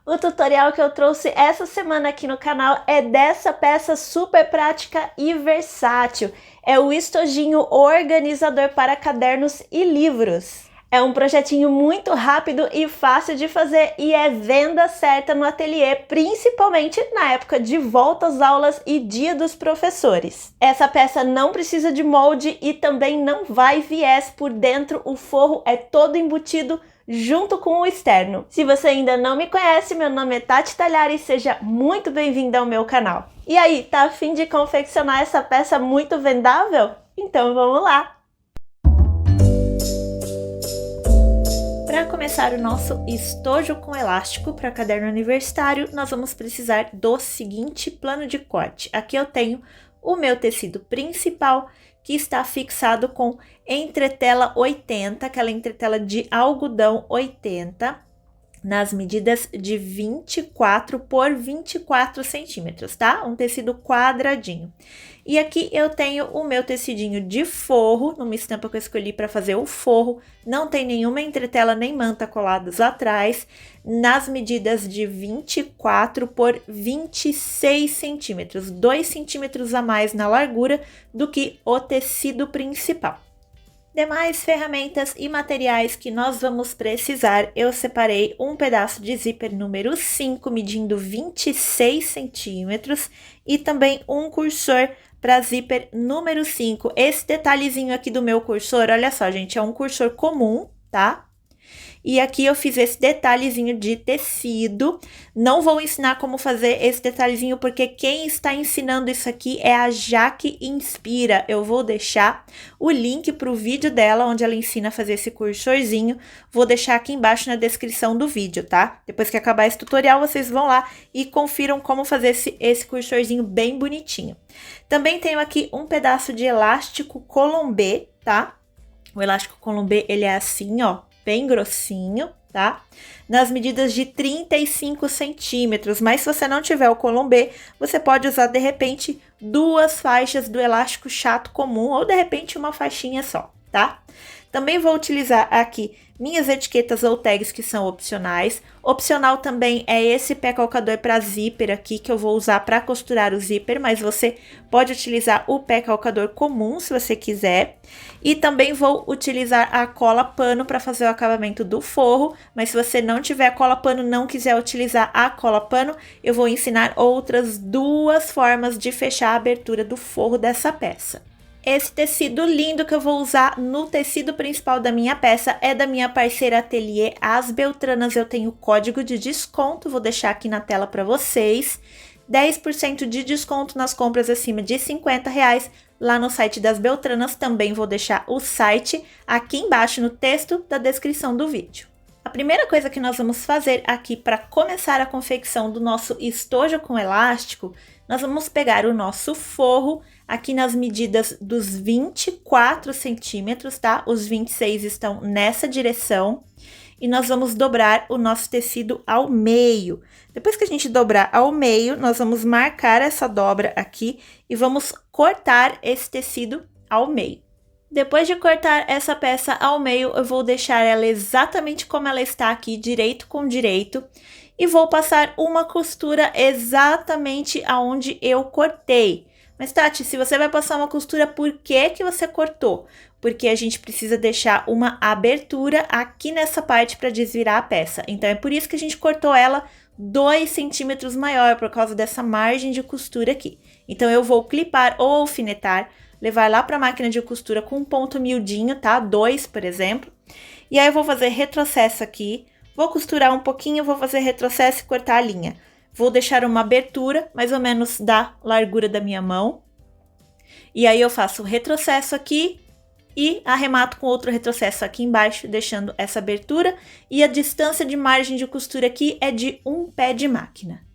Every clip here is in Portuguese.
O tutorial que eu trouxe essa semana aqui no canal é dessa peça super prática e versátil. É o estojinho organizador para cadernos e livros. É um projetinho muito rápido e fácil de fazer e é venda certa no ateliê, principalmente na época de volta às aulas e dia dos professores. Essa peça não precisa de molde e também não vai viés por dentro, o forro é todo embutido junto com o externo. Se você ainda não me conhece, meu nome é Tati Talhari e seja muito bem-vinda ao meu canal. E aí, tá a fim de confeccionar essa peça muito vendável? Então vamos lá! Para começar o nosso estojo com elástico para caderno universitário, nós vamos precisar do seguinte plano de corte. Aqui eu tenho o meu tecido principal, que está fixado com entretela 80, aquela entretela de algodão 80, nas medidas de 24 por 24 centímetros, tá? Um tecido quadradinho. E aqui eu tenho o meu tecidinho de forro, numa estampa que eu escolhi para fazer o forro. Não tem nenhuma entretela nem manta colados atrás, nas medidas de 24 por 26 centímetros, 2 centímetros a mais na largura do que o tecido principal. Demais ferramentas e materiais que nós vamos precisar, eu separei um pedaço de zíper número 5, medindo 26 centímetros, e também um cursor para zíper número 5. Esse detalhezinho aqui do meu cursor, olha só, gente, é um cursor comum, tá? E aqui eu fiz esse detalhezinho de tecido. Não vou ensinar como fazer esse detalhezinho, porque quem está ensinando isso aqui é a Jaque Inspira. Eu vou deixar o link para o vídeo dela, onde ela ensina a fazer esse cursorzinho. Vou deixar aqui embaixo na descrição do vídeo, tá? Depois que acabar esse tutorial, vocês vão lá e confiram como fazer esse cursorzinho bem bonitinho. Também tenho aqui um pedaço de elástico colombê, tá? O elástico colombê, ele é assim, ó, bem grossinho, tá? Nas medidas de 35 centímetros, mas se você não tiver o colombê, você pode usar, de repente, 2 faixas do elástico chato comum, ou de repente uma faixinha só, tá? Também vou utilizar aqui minhas etiquetas ou tags que são opcionais. Opcional também é esse pé calcador para zíper aqui, que eu vou usar para costurar o zíper, mas você pode utilizar o pé calcador comum se você quiser. E também vou utilizar a cola pano para fazer o acabamento do forro, mas se você não tiver cola pano, não quiser utilizar a cola pano, eu vou ensinar outras 2 formas de fechar a abertura do forro dessa peça. Esse tecido lindo que eu vou usar no tecido principal da minha peça é da minha parceira Ateliê As Beltranas. Eu tenho código de desconto, vou deixar aqui na tela para vocês. 10% de desconto nas compras acima de R$50 lá no site das Beltranas. Também vou deixar o site aqui embaixo no texto da descrição do vídeo. A primeira coisa que nós vamos fazer aqui para começar a confecção do nosso estojo com elástico, nós vamos pegar o nosso forro aqui nas medidas dos 24 centímetros, tá? Os 26 estão nessa direção. E nós vamos dobrar o nosso tecido ao meio. Depois que a gente dobrar ao meio, nós vamos marcar essa dobra aqui e vamos cortar esse tecido ao meio. Depois de cortar essa peça ao meio, eu vou deixar ela exatamente como ela está aqui, direito com direito. E vou passar uma costura exatamente aonde eu cortei. Mas, Tati, se você vai passar uma costura, por que que você cortou? Porque a gente precisa deixar uma abertura aqui nessa parte para desvirar a peça. Então, é por isso que a gente cortou ela 2 centímetros maior, por causa dessa margem de costura aqui. Então, eu vou clipar ou alfinetar, levar lá para a máquina de costura com um ponto miudinho, tá? 2, por exemplo. E aí, eu vou fazer retrocesso aqui, vou costurar um pouquinho, vou fazer retrocesso e cortar a linha. Vou deixar uma abertura, mais ou menos da largura da minha mão. E aí eu faço retrocesso aqui e arremato com outro retrocesso aqui embaixo, deixando essa abertura. E a distância de margem de costura aqui é de 1 pé de máquina.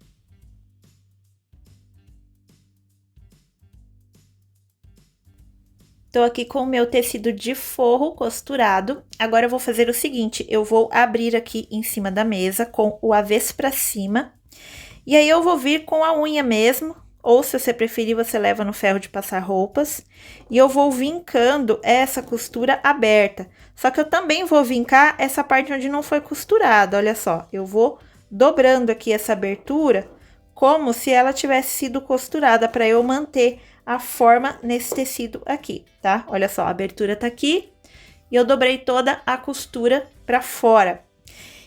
Tô aqui com o meu tecido de forro costurado. Agora eu vou fazer o seguinte, eu vou abrir aqui em cima da mesa com o avesso para cima. E aí eu vou vir com a unha mesmo, ou se você preferir, você leva no ferro de passar roupas. E eu vou vincando essa costura aberta. Só que eu também vou vincar essa parte onde não foi costurada, olha só. Eu vou dobrando aqui essa abertura, como se ela tivesse sido costurada, para eu manter a forma nesse tecido aqui, tá? Olha só, a abertura tá aqui e eu dobrei toda a costura para fora.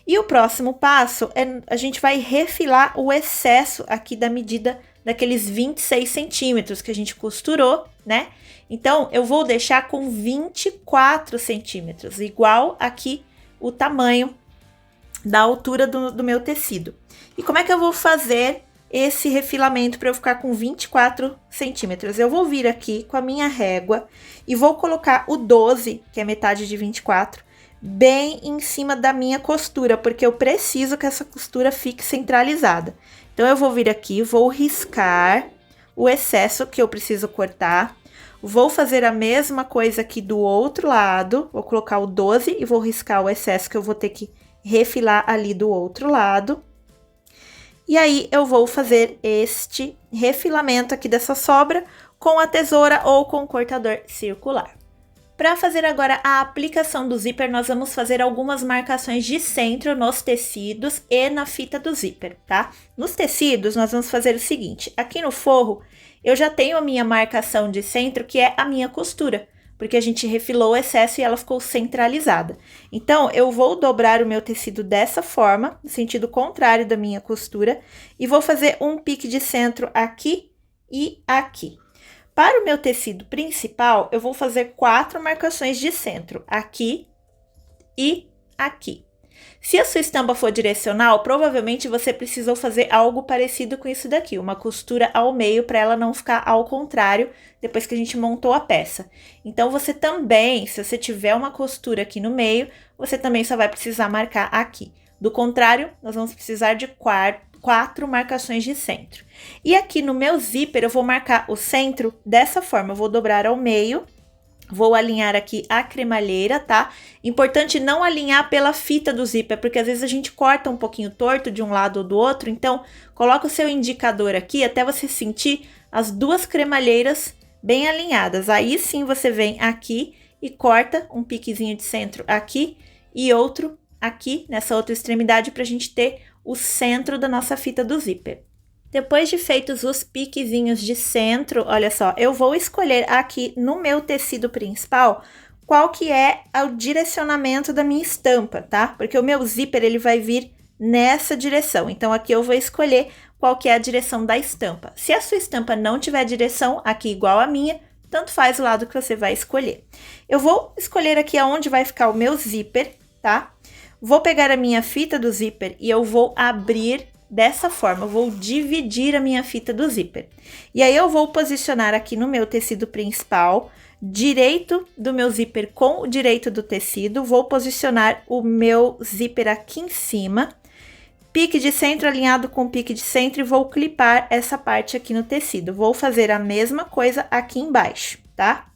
E o próximo passo é a gente vai refilar o excesso aqui da medida daqueles 26 centímetros que a gente costurou, né? Então, eu vou deixar com 24 centímetros, igual aqui o tamanho da altura do meu tecido. E como é que eu vou fazer esse refilamento para eu ficar com 24 centímetros? Eu vou vir aqui com a minha régua e vou colocar o 12, que é metade de 24, bem em cima da minha costura, porque eu preciso que essa costura fique centralizada. Então, eu vou vir aqui, vou riscar o excesso que eu preciso cortar. Vou fazer a mesma coisa aqui do outro lado, vou colocar o 12 e vou riscar o excesso que eu vou ter que refilar ali do outro lado. E aí, eu vou fazer este refilamento aqui dessa sobra com a tesoura ou com o cortador circular. Para fazer agora a aplicação do zíper, nós vamos fazer algumas marcações de centro nos tecidos e na fita do zíper, tá? Nos tecidos, nós vamos fazer o seguinte, aqui no forro, eu já tenho a minha marcação de centro, que é a minha costura, porque a gente refilou o excesso e ela ficou centralizada. Então, eu vou dobrar o meu tecido dessa forma, no sentido contrário da minha costura, e vou fazer um pique de centro aqui e aqui. Para o meu tecido principal, eu vou fazer 4 marcações de centro, aqui e aqui. Se a sua estampa for direcional, provavelmente você precisou fazer algo parecido com isso daqui, uma costura ao meio para ela não ficar ao contrário depois que a gente montou a peça. Então, você também, se você tiver uma costura aqui no meio, você também só vai precisar marcar aqui. Do contrário, nós vamos precisar de 4 marcações de centro. E aqui no meu zíper, eu vou marcar o centro dessa forma, eu vou dobrar ao meio. Vou alinhar aqui a cremalheira, tá? Importante não alinhar pela fita do zíper, porque às vezes a gente corta um pouquinho torto de um lado ou do outro. Então, coloca o seu indicador aqui até você sentir as duas cremalheiras bem alinhadas. Aí sim você vem aqui e corta um piquezinho de centro aqui e outro aqui nessa outra extremidade para a gente ter o centro da nossa fita do zíper. Depois de feitos os piquezinhos de centro, olha só, eu vou escolher aqui no meu tecido principal qual que é o direcionamento da minha estampa, tá? Porque o meu zíper, ele vai vir nessa direção. Então, aqui eu vou escolher qual que é a direção da estampa. Se a sua estampa não tiver direção aqui igual a minha, tanto faz o lado que você vai escolher. Eu vou escolher aqui aonde vai ficar o meu zíper, tá? Vou pegar a minha fita do zíper e eu vou abrir dessa forma, eu vou dividir a minha fita do zíper. E aí, eu vou posicionar aqui no meu tecido principal, direito do meu zíper com o direito do tecido, vou posicionar o meu zíper aqui em cima, pique de centro alinhado com pique de centro e vou clipar essa parte aqui no tecido. Vou fazer a mesma coisa aqui embaixo, tá?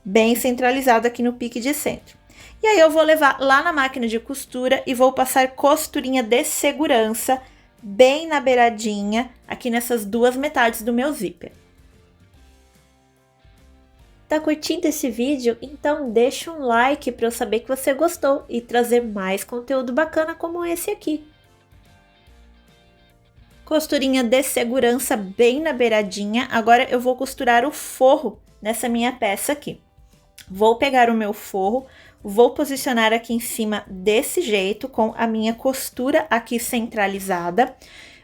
Bem centralizado aqui no pique de centro. E aí, eu vou levar lá na máquina de costura e vou passar costurinha de segurança bem na beiradinha, aqui nessas duas metades do meu zíper. Tá curtindo esse vídeo? Então deixa um like para eu saber que você gostou e trazer mais conteúdo bacana como esse aqui. Costurinha de segurança bem na beiradinha. Agora eu vou costurar o forro nessa minha peça aqui. Vou pegar o meu forro, vou posicionar aqui em cima desse jeito, com a minha costura aqui centralizada.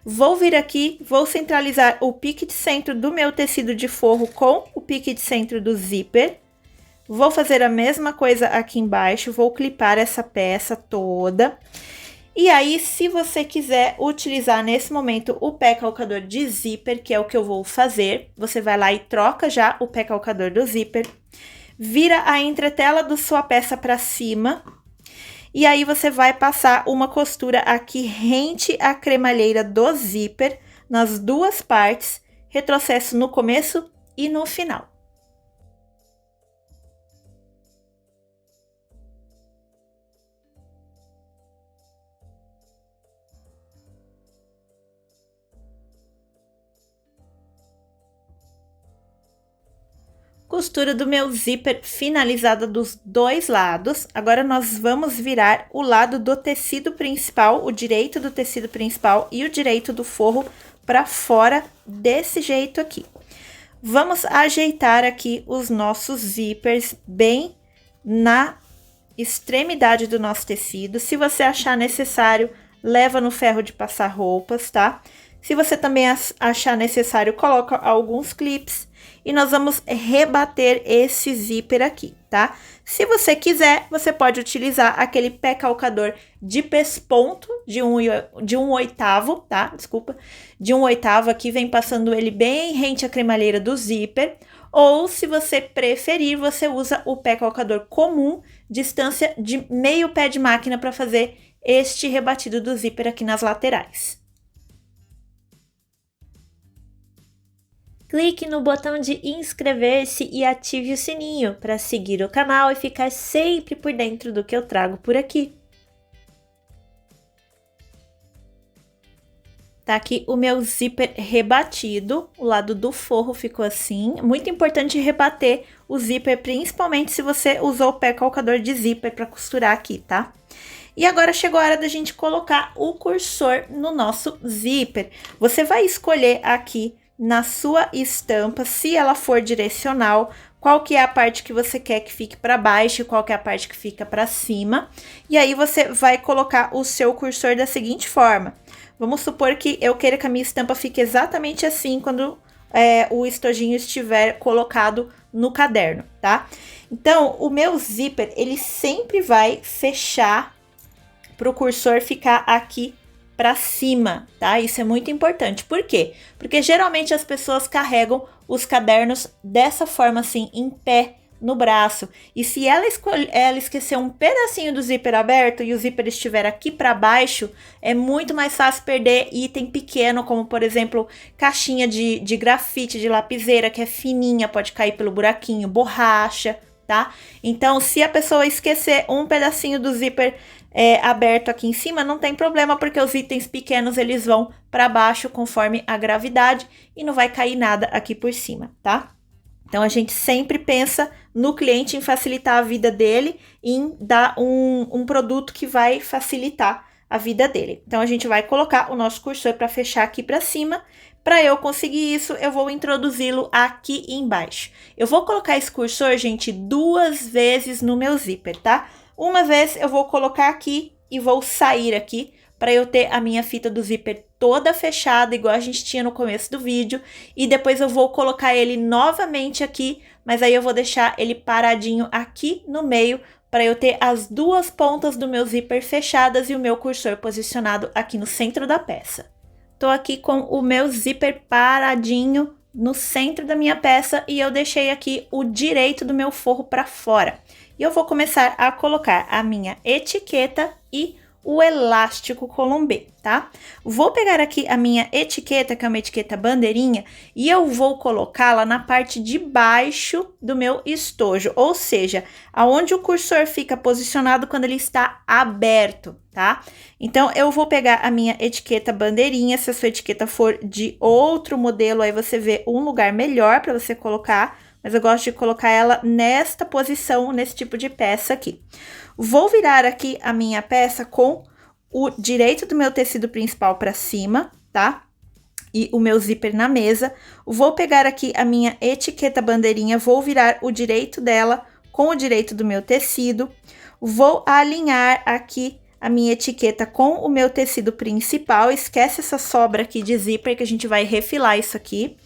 Vou vir aqui, vou centralizar o pique de centro do meu tecido de forro com o pique de centro do zíper. Vou fazer a mesma coisa aqui embaixo, vou clipar essa peça toda. E aí, se você quiser utilizar nesse momento o pé calcador de zíper, que é o que eu vou fazer, você vai lá e troca já o pé calcador do zíper. Vira a entretela da sua peça para cima e aí você vai passar uma costura aqui rente à cremalheira do zíper nas duas partes, retrocesso no começo e no final. costura do meu zíper finalizada dos dois lados. Agora nós vamos virar o lado do tecido principal, o direito do tecido principal e o direito do forro para fora desse jeito aqui. Vamos ajeitar aqui os nossos zíperes bem na extremidade do nosso tecido. Se você achar necessário, leva no ferro de passar roupas, tá? Se você também achar necessário, coloca alguns clips e nós vamos rebater esse zíper aqui, tá? Se você quiser, você pode utilizar aquele pé calcador de pesponto de um oitavo, tá? Desculpa, de 1/8 aqui, vem passando ele bem rente à cremalheira do zíper. Ou, se você preferir, você usa o pé calcador comum, distância de meio pé de máquina para fazer este rebatido do zíper aqui nas laterais. Clique no botão de inscrever-se e ative o sininho para seguir o canal e ficar sempre por dentro do que eu trago por aqui. Tá aqui o meu zíper rebatido, o lado do forro ficou assim. Muito importante rebater o zíper, principalmente se você usou o pé calcador de zíper para costurar aqui, tá? E agora chegou a hora da gente colocar o cursor no nosso zíper. Você vai escolher aqui na sua estampa, se ela for direcional, qual que é a parte que você quer que fique para baixo e qual que é a parte que fica para cima. E aí você vai colocar o seu cursor da seguinte forma. Vamos supor que eu queira que a minha estampa fique exatamente assim quando o estojinho estiver colocado no caderno, tá? Então, o meu zíper, ele sempre vai fechar para o cursor ficar aqui para cima, tá? Isso é muito importante. Por quê? Porque geralmente as pessoas carregam os cadernos dessa forma assim, em pé, no braço. E se ela esquecer um pedacinho do zíper aberto e o zíper estiver aqui para baixo, é muito mais fácil perder item pequeno, como por exemplo, caixinha de grafite, de lapiseira, que é fininha, pode cair pelo buraquinho, borracha, tá? Então, se a pessoa esquecer um pedacinho do zíper aberto aqui em cima, não tem problema, porque os itens pequenos eles vão para baixo conforme a gravidade e não vai cair nada aqui por cima, tá? Então, a gente sempre pensa no cliente, em facilitar a vida dele, em dar um produto que vai facilitar a vida dele. Então, a gente vai colocar o nosso cursor para fechar aqui para cima. Para eu conseguir isso, eu vou introduzi-lo aqui embaixo. Eu vou colocar esse cursor, gente, 2 vezes no meu zíper, tá? Uma vez eu vou colocar aqui e vou sair aqui para eu ter a minha fita do zíper toda fechada, igual a gente tinha no começo do vídeo. E depois eu vou colocar ele novamente aqui, mas aí eu vou deixar ele paradinho aqui no meio para eu ter as duas pontas do meu zíper fechadas e o meu cursor posicionado aqui no centro da peça. Tô aqui com o meu zíper paradinho no centro da minha peça e eu deixei aqui o direito do meu forro para fora. E eu vou começar a colocar a minha etiqueta e o elástico colombê, tá? Vou pegar aqui a minha etiqueta, que é uma etiqueta bandeirinha, e eu vou colocá-la na parte de baixo do meu estojo, ou seja, aonde o cursor fica posicionado quando ele está aberto, tá? Então, eu vou pegar a minha etiqueta bandeirinha, se a sua etiqueta for de outro modelo, aí você vê um lugar melhor para você colocar, mas eu gosto de colocar ela nesta posição, nesse tipo de peça aqui. Vou virar aqui a minha peça com o direito do meu tecido principal para cima, tá? E o meu zíper na mesa. Vou pegar aqui a minha etiqueta bandeirinha, vou virar o direito dela com o direito do meu tecido. Vou alinhar aqui a minha etiqueta com o meu tecido principal. Esquece essa sobra aqui de zíper, que a gente vai refilar isso aqui.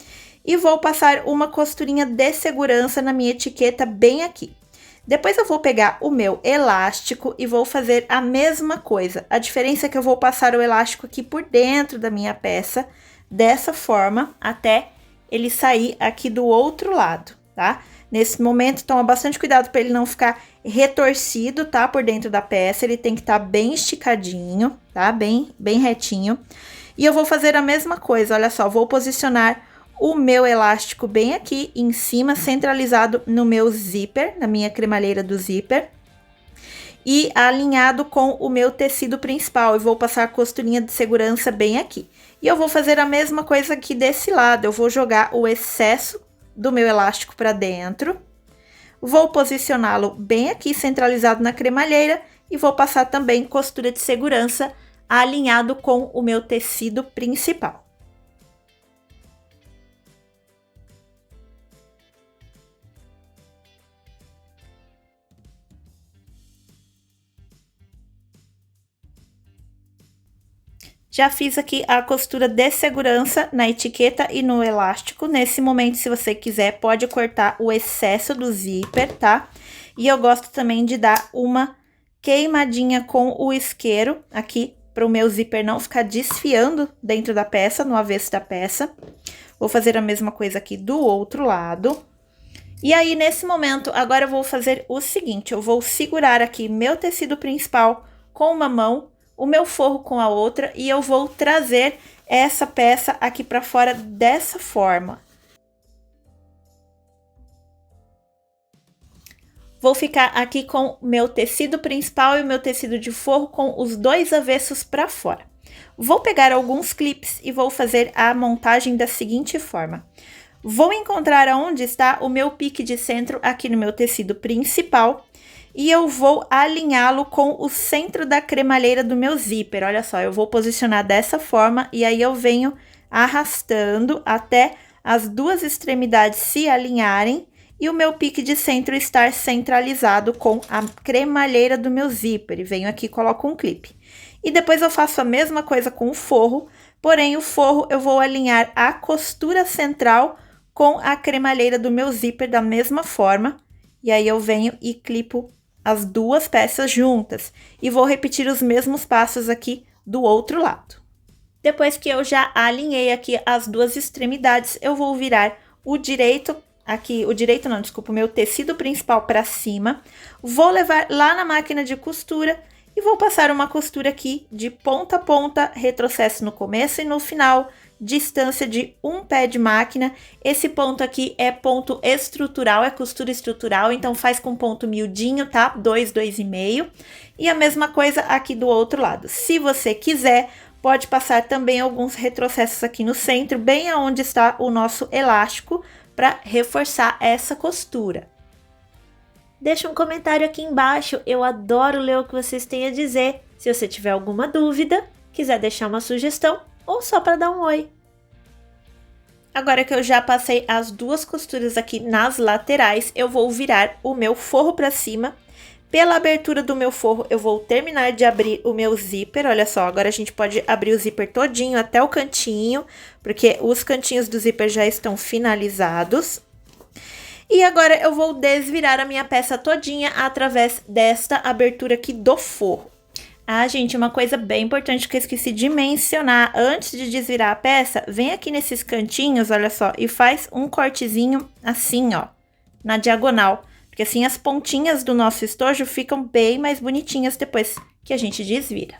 E vou passar uma costurinha de segurança na minha etiqueta bem aqui. Depois eu vou pegar o meu elástico e vou fazer a mesma coisa. A diferença é que eu vou passar o elástico aqui por dentro da minha peça, dessa forma, até ele sair aqui do outro lado, tá? Nesse momento, toma bastante cuidado para ele não ficar retorcido, tá? Por dentro da peça, ele tem que estar bem esticadinho, tá? Bem retinho. E eu vou fazer a mesma coisa, olha só, vou posicionar o meu elástico bem aqui em cima, centralizado no meu zíper, na minha cremalheira do zíper. E alinhado com o meu tecido principal. Eu vou passar a costurinha de segurança bem aqui. E eu vou fazer a mesma coisa aqui desse lado. Eu vou jogar o excesso do meu elástico para dentro. Vou posicioná-lo bem aqui centralizado na cremalheira e vou passar também costura de segurança alinhado com o meu tecido principal. Já fiz aqui a costura de segurança na etiqueta e no elástico. Nesse momento, se você quiser, pode cortar o excesso do zíper, tá? E eu gosto também de dar uma queimadinha com o isqueiro aqui, para o meu zíper não ficar desfiando dentro da peça, no avesso da peça. Vou fazer a mesma coisa aqui do outro lado. E aí, nesse momento, agora eu vou fazer o seguinte, eu vou segurar aqui meu tecido principal com uma mão, o meu forro com a outra, e eu vou trazer essa peça aqui para fora dessa forma. Vou ficar aqui com o meu tecido principal e o meu tecido de forro com os dois avessos para fora. Vou pegar alguns clips e vou fazer a montagem da seguinte forma. Vou encontrar aonde está o meu pique de centro aqui no meu tecido principal e eu vou alinhá-lo com o centro da cremalheira do meu zíper. Olha só, eu vou posicionar dessa forma e aí eu venho arrastando até as duas extremidades se alinharem e o meu pique de centro estar centralizado com a cremalheira do meu zíper. E venho aqui e coloco um clipe. E depois eu faço a mesma coisa com o forro, porém o forro eu vou alinhar a costura central com a cremalheira do meu zíper da mesma forma. E aí eu venho e clipo as duas peças juntas. E vou repetir os mesmos passos aqui do outro lado. Depois que eu já alinhei aqui as duas extremidades, eu vou virar o direito, o meu tecido principal para cima. Vou levar lá na máquina de costura e vou passar uma costura aqui de ponta a ponta, retrocesso no começo e no final, distância de um pé de máquina. Esse ponto aqui é ponto estrutural, é costura estrutural, então faz com ponto miudinho, tá? 2,5. E a mesma coisa aqui do outro lado. Se você quiser, pode passar também alguns retrocessos aqui no centro, bem aonde está o nosso elástico, para reforçar essa costura. Deixa um comentário aqui embaixo, eu adoro ler o que vocês têm a dizer. Se você tiver alguma dúvida, quiser deixar uma sugestão, ou só para dar um oi. Agora que eu já passei as duas costuras aqui nas laterais, eu vou virar o meu forro para cima. Pela abertura do meu forro, eu vou terminar de abrir o meu zíper. Olha só, agora a gente pode abrir o zíper todinho até o cantinho, porque os cantinhos do zíper já estão finalizados. E agora eu vou desvirar a minha peça todinha através desta abertura aqui do forro. Ah, gente, uma coisa bem importante que eu esqueci de mencionar, antes de desvirar a peça, vem aqui nesses cantinhos, olha só, e faz um cortezinho assim, ó, na diagonal, porque assim as pontinhas do nosso estojo ficam bem mais bonitinhas depois que a gente desvira.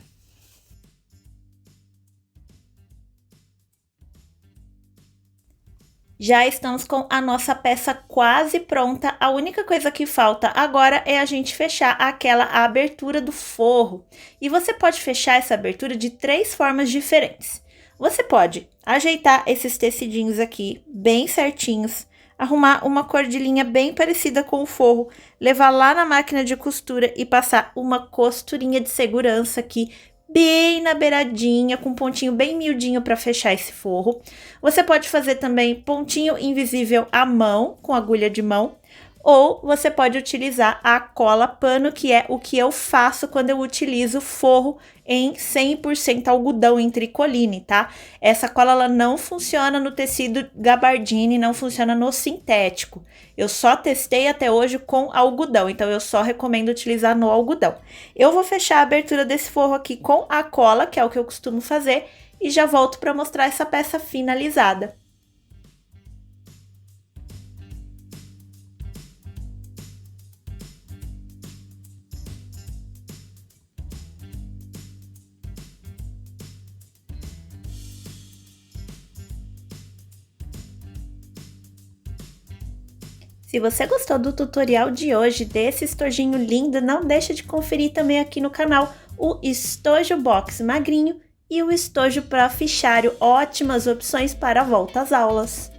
Já estamos com a nossa peça quase pronta, a única coisa que falta agora é a gente fechar aquela abertura do forro. E você pode fechar essa abertura de 3 formas diferentes. Você pode ajeitar esses tecidinhos aqui bem certinhos, arrumar uma cor de linha bem parecida com o forro, levar lá na máquina de costura e passar uma costurinha de segurança aqui, bem na beiradinha, com um pontinho bem miudinho para fechar esse forro. Você pode fazer também pontinho invisível à mão, com agulha de mão, ou você pode utilizar a cola pano, que é o que eu faço quando eu utilizo forro em 100% algodão em tricoline, tá? Essa cola ela não funciona no tecido gabardine, não funciona no sintético. Eu só testei até hoje com algodão, então eu só recomendo utilizar no algodão. Eu vou fechar a abertura desse forro aqui com a cola, que é o que eu costumo fazer, e já volto para mostrar essa peça finalizada. Se você gostou do tutorial de hoje, desse estojinho lindo, não deixa de conferir também aqui no canal o estojo box magrinho e o estojo para fichário, ótimas opções para a volta às aulas.